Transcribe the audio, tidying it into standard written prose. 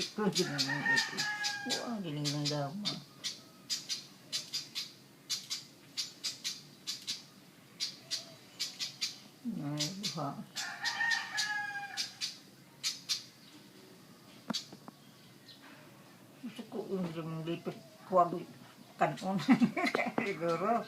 Ito din naman ito. Wah, giling ng dama. Ay, buha. Gusto ko yung lipat. Huwag kanon. Siguro.